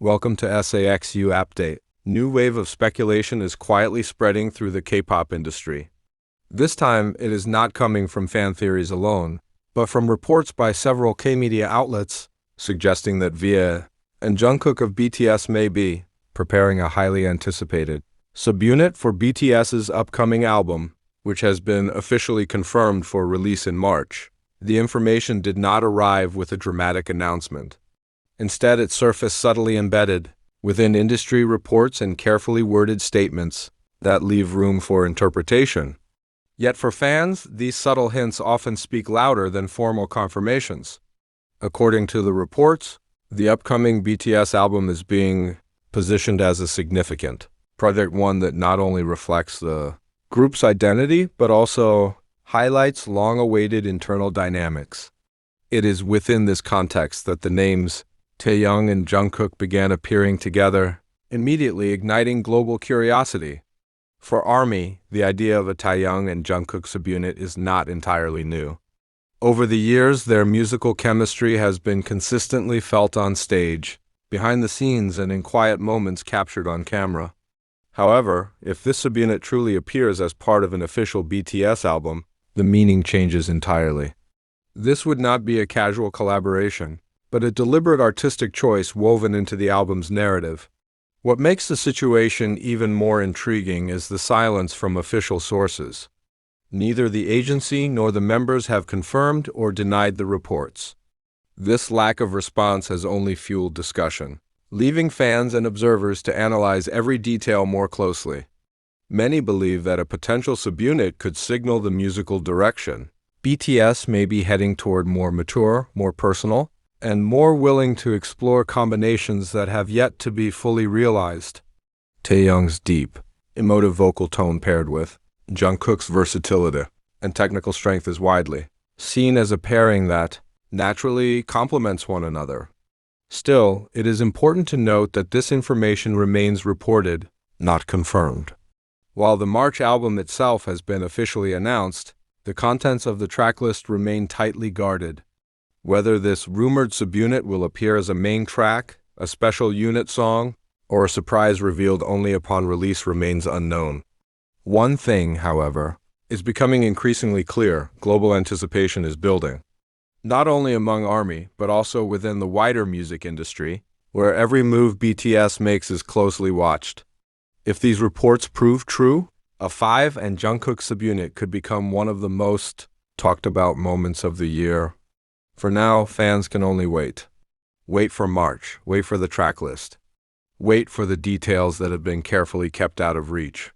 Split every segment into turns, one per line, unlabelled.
welcome to SAXU Update. New wave of speculation is quietly spreading through the K-pop industry. This time, it is not coming from fan theories alone, but from reports by several K-media outlets suggesting that V and Jungkook of BTS may be preparing a highly anticipated subunit for BTS's upcoming album, which has been officially confirmed for release in March. The information did not arrive with a dramatic announcement. Instead, it surfaced subtly embedded within industry reports and carefully worded statements that leave room for interpretation. Yet for fans, these subtle hints often speak louder than formal confirmations. According to the reports, the upcoming BTS album is being positioned as a significant project, one that not only reflects the group's identity, but also highlights long-awaited internal dynamics. It is within this context that the names Taehyung and Jungkook began appearing together, immediately igniting global curiosity. For ARMY, the idea of a Taehyung and Jungkook subunit is not entirely new. Over the years, their musical chemistry has been consistently felt on stage, behind the scenes, and in quiet moments captured on camera. However, if this subunit truly appears as part of an official BTS album, the meaning changes entirely. This would not be a casual collaboration, but a deliberate artistic choice woven into the album's narrative. What makes the situation even more intriguing is the silence from official sources. Neither the agency nor the members have confirmed or denied the reports. This lack of response has only fueled discussion, leaving fans and observers to analyze every detail more closely. Many believe that a potential subunit could signal the musical direction. BTS may be heading toward more mature, more personal, and more willing to explore combinations that have yet to be fully realized. Taehyung's deep, emotive vocal tone paired with Jungkook's versatility and technical strength is widely seen as a pairing that naturally complements one another. Still, it is important to note that this information remains reported, not confirmed. While the March album itself has been officially announced, the contents of the tracklist remain tightly guarded. Whether this rumored subunit will appear as a main track, a special unit song, or a surprise revealed only upon release remains unknown. One thing, however, is becoming increasingly clear: global anticipation is building. Not only among ARMY, but also within the wider music industry, where every move BTS makes is closely watched. If these reports prove true, a V and Jungkook subunit could become one of the most talked about moments of the year. For now, fans can only wait. Wait for March, wait for the track list, wait for the details that have been carefully kept out of reach.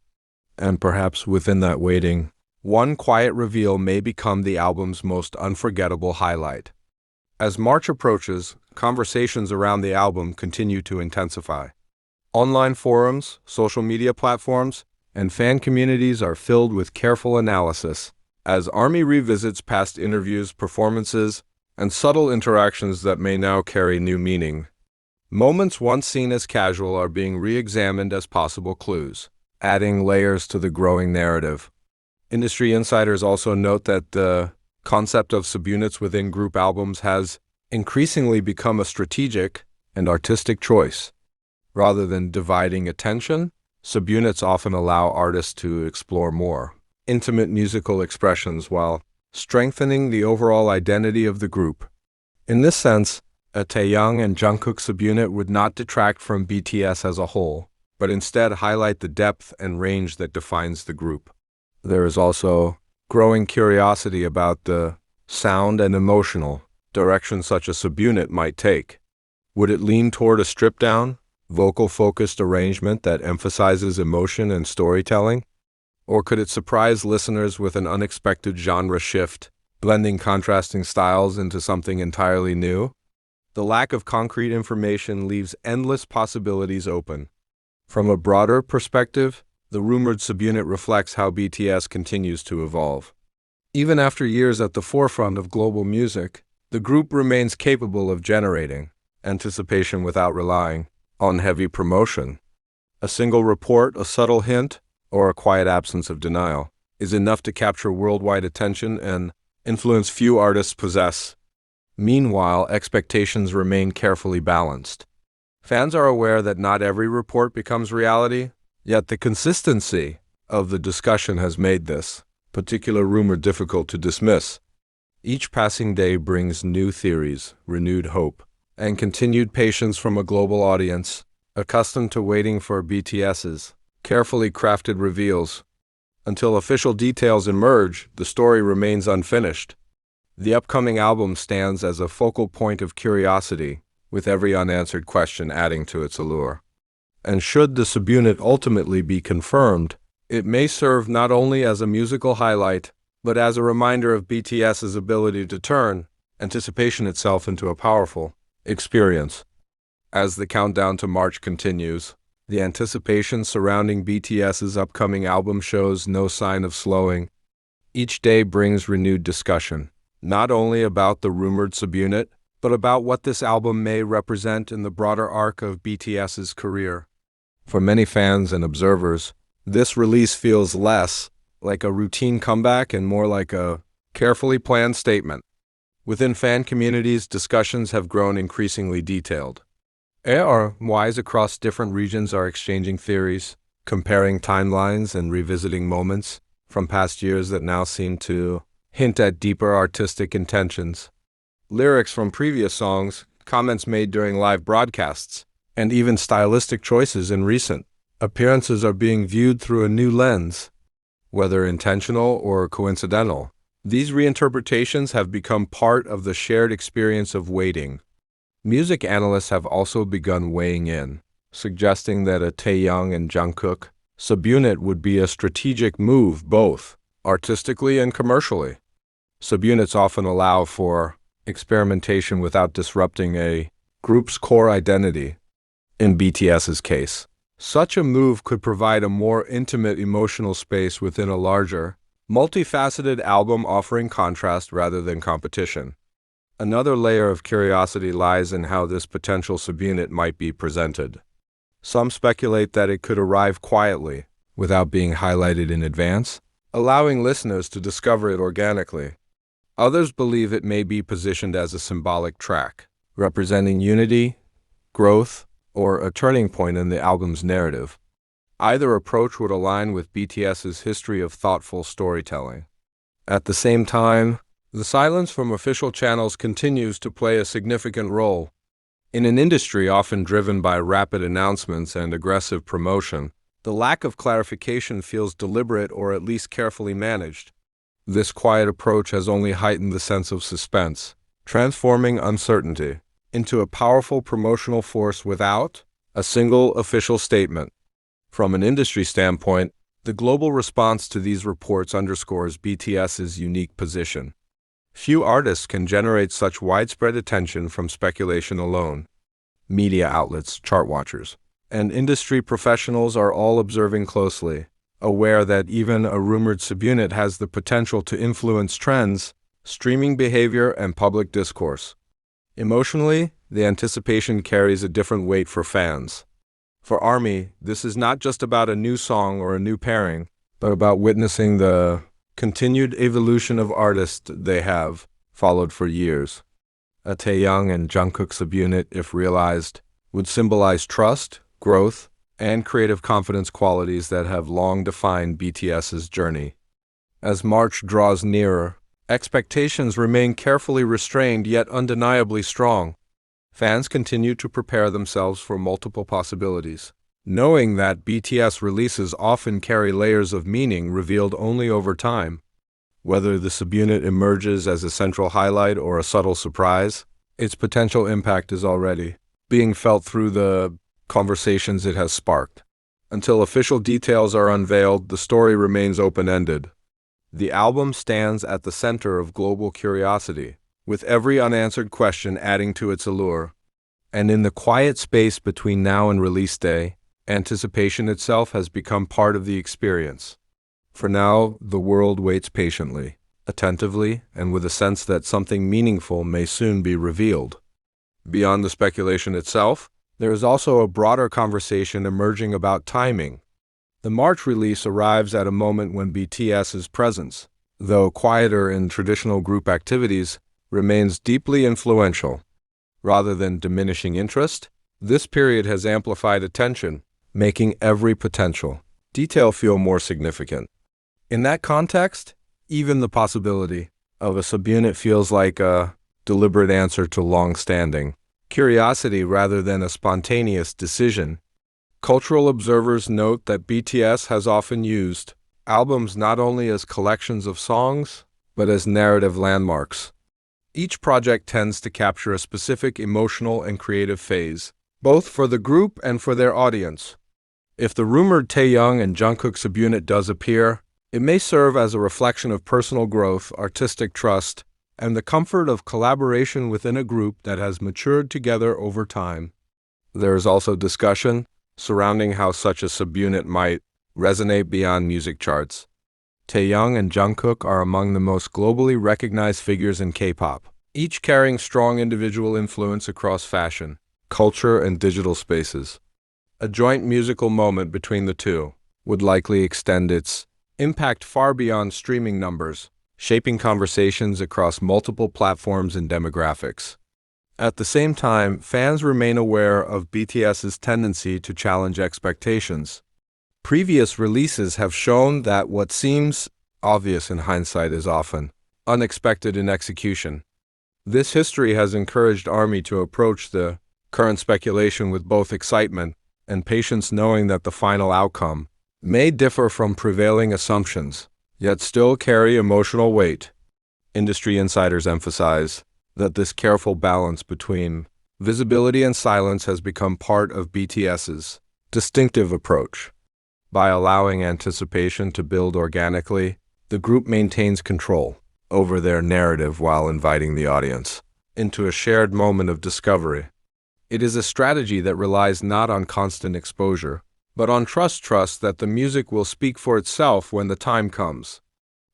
And perhaps within that waiting, one quiet reveal may become the album's most unforgettable highlight. As March approaches, conversations around the album continue to intensify. Online forums, social media platforms, and fan communities are filled with careful analysis as ARMY revisits past interviews, performances, and subtle interactions that may now carry new meaning. Moments once seen as casual are being re-examined as possible clues, adding layers to the growing narrative. Industry insiders also note that the concept of subunits within group albums has increasingly become a strategic and artistic choice. Rather than dividing attention, subunits often allow artists to explore more intimate musical expressions while strengthening the overall identity of the group. In this sense, a Taehyung and Jungkook subunit would not detract from BTS as a whole, but instead highlight the depth and range that defines the group. There is also growing curiosity about the sound and emotional direction such a subunit might take. Would it lean toward a stripped-down, vocal-focused arrangement that emphasizes emotion and storytelling? Or could it surprise listeners with an unexpected genre shift, blending contrasting styles into something entirely new? The lack of concrete information leaves endless possibilities open. From a broader perspective, the rumored subunit reflects how BTS continues to evolve. Even after years at the forefront of global music, the group remains capable of generating anticipation without relying on heavy promotion. A single report, a subtle hint, or a quiet absence of denial is enough to capture worldwide attention and influence few artists possess. Meanwhile, expectations remain carefully balanced. Fans are aware that not every report becomes reality, yet the consistency of the discussion has made this particular rumor difficult to dismiss. Each passing day brings new theories, renewed hope, and continued patience from a global audience, accustomed to waiting for BTS's carefully crafted reveals. Until official details emerge, the story remains unfinished. The upcoming album stands as a focal point of curiosity, with every unanswered question adding to its allure. And should the Subunit ultimately be confirmed, it may serve not only as a musical highlight, but as a reminder of BTS's ability to turn anticipation itself into a powerful experience. As the countdown to March continues, the anticipation surrounding BTS's upcoming album shows no sign of slowing. Each day brings renewed discussion, not only about the rumored Subunit, but about what this album may represent in the broader arc of BTS's career. For many fans and observers, this release feels less like a routine comeback and more like a carefully planned statement. Within fan communities, discussions have grown increasingly detailed. ARMYs across different regions are exchanging theories, comparing timelines and revisiting moments from past years that now seem to hint at deeper artistic intentions. Lyrics from previous songs, comments made during live broadcasts, and even stylistic choices in recent appearances are being viewed through a new lens. Whether intentional or coincidental, these reinterpretations have become part of the shared experience of waiting. Music analysts have also begun weighing in, suggesting that a Taehyung and Jungkook Subunit would be a strategic move both artistically and commercially. Subunits often allow for experimentation without disrupting a group's core identity. In BTS's case, such a move could provide a more intimate emotional space within a larger, multifaceted album offering contrast rather than competition. Another layer of curiosity lies in how this potential Subunit might be presented. Some speculate that it could arrive quietly, without being highlighted in advance, allowing listeners to discover it organically. Others believe it may be positioned as a symbolic track, representing unity, growth, or a turning point in the album's narrative. Either approach would align with BTS's history of thoughtful storytelling. At the same time, the silence from official channels continues to play a significant role. In an industry often driven by rapid announcements and aggressive promotion, the lack of clarification feels deliberate or at least carefully managed. This quiet approach has only heightened the sense of suspense, transforming uncertainty into a powerful promotional force without a single official statement. From an industry standpoint, the global response to these reports underscores BTS's unique position. Few artists can generate such widespread attention from speculation alone. Media outlets, chart watchers, and industry professionals are all observing closely, aware that even a rumored Subunit has the potential to influence trends, streaming behavior, and public discourse. Emotionally, the anticipation carries a different weight for fans. For ARMY, this is not just about a new song or a new pairing, but about witnessing the continued evolution of artists they have followed for years. A Taehyung and Jungkook Subunit, if realized, would symbolize trust, growth, and creative confidence, qualities that have long defined BTS's journey. As March draws nearer, expectations remain carefully restrained yet undeniably strong. Fans continue to prepare themselves for multiple possibilities, knowing that BTS releases often carry layers of meaning revealed only over time. Whether the Subunit emerges as a central highlight or a subtle surprise, its potential impact is already being felt through the conversations it has sparked. Until official details are unveiled, the story remains open-ended. The album stands at the center of global curiosity, with every unanswered question adding to its allure. And in the quiet space between now and release day, anticipation itself has become part of the experience. For now, the world waits patiently, attentively, and with a sense that something meaningful may soon be revealed. Beyond the speculation itself, there is also a broader conversation emerging about timing. The March release arrives at a moment when BTS's presence, though quieter in traditional group activities, remains deeply influential. Rather than diminishing interest, This period has amplified attention, making every potential detail feel more significant. In that context, even the possibility of a subunit feels like a deliberate answer to long-standing curiosity rather than a spontaneous decision. Cultural observers note that BTS has often used albums not only as collections of songs, but as narrative landmarks. Each project tends to capture a specific emotional and creative phase, both for the group and for their audience. If the rumored Taehyung and Jungkook subunit does appear, it may serve as a reflection of personal growth, artistic trust, and the comfort of collaboration within a group that has matured together over time. There is also discussion surrounding how such a subunit might resonate beyond music charts. Taehyung and Jungkook are among the most globally recognized figures in K-pop, each carrying strong individual influence across fashion, culture, and digital spaces. A joint musical moment between the two would likely extend its impact far beyond streaming numbers, shaping conversations across multiple platforms and demographics. At the same time, fans remain aware of BTS's tendency to challenge expectations. Previous releases have shown that what seems obvious in hindsight is often unexpected in execution. This history has encouraged ARMY to approach the current speculation with both excitement and patience, knowing that the final outcome may differ from prevailing assumptions, yet still carry emotional weight. Industry insiders emphasize that this careful balance between visibility and silence has become part of BTS's distinctive approach. By allowing anticipation to build organically, the group maintains control over their narrative while inviting the audience into a shared moment of discovery. It is a strategy that relies not on constant exposure, but on trust that the music will speak for itself when the time comes.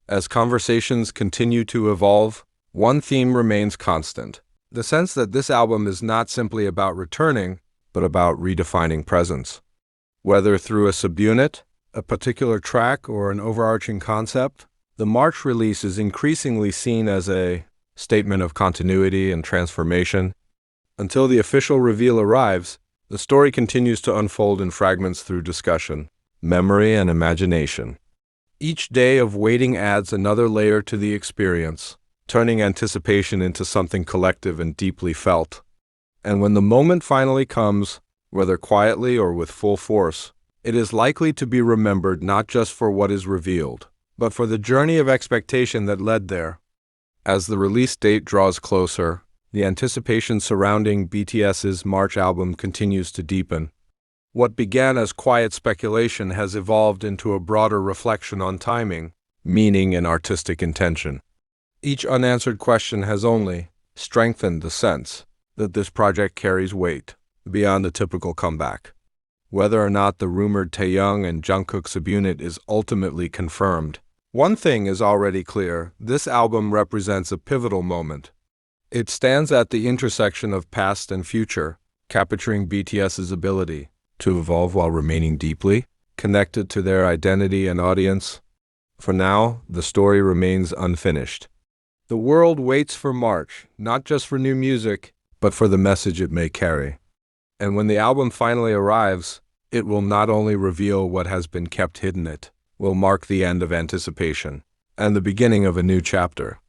As conversations continue to evolve, one theme remains constant: the sense that this album is not simply about returning, but about redefining presence. Whether through a subunit, a particular track, or an overarching concept, the March release is increasingly seen as a statement of continuity and transformation. Until the official reveal arrives, the story continues to unfold in fragments through discussion, memory, and imagination. Each day of waiting adds another layer to the experience, turning anticipation into something collective and deeply felt. And when the moment finally comes, whether quietly or with full force, it is likely to be remembered not just for what is revealed, but for the journey of expectation that led there. As the release date draws closer, the anticipation surrounding BTS's March album continues to deepen. What began as quiet speculation has evolved into a broader reflection on timing, meaning, and artistic intention. Each unanswered question has only strengthened the sense that this project carries weight beyond the typical comeback. Whether or not the rumored Taehyung and Jungkook subunit is ultimately confirmed, one thing is already clear: this album represents a pivotal moment. It stands at the intersection of past and future, capturing BTS's ability to evolve while remaining deeply connected to their identity and audience. For now, the story remains unfinished. The world waits for March, not just for new music, but for the message it may carry. And when the album finally arrives, it will not only reveal what has been kept hidden, it will mark the end of anticipation and the beginning of a new chapter.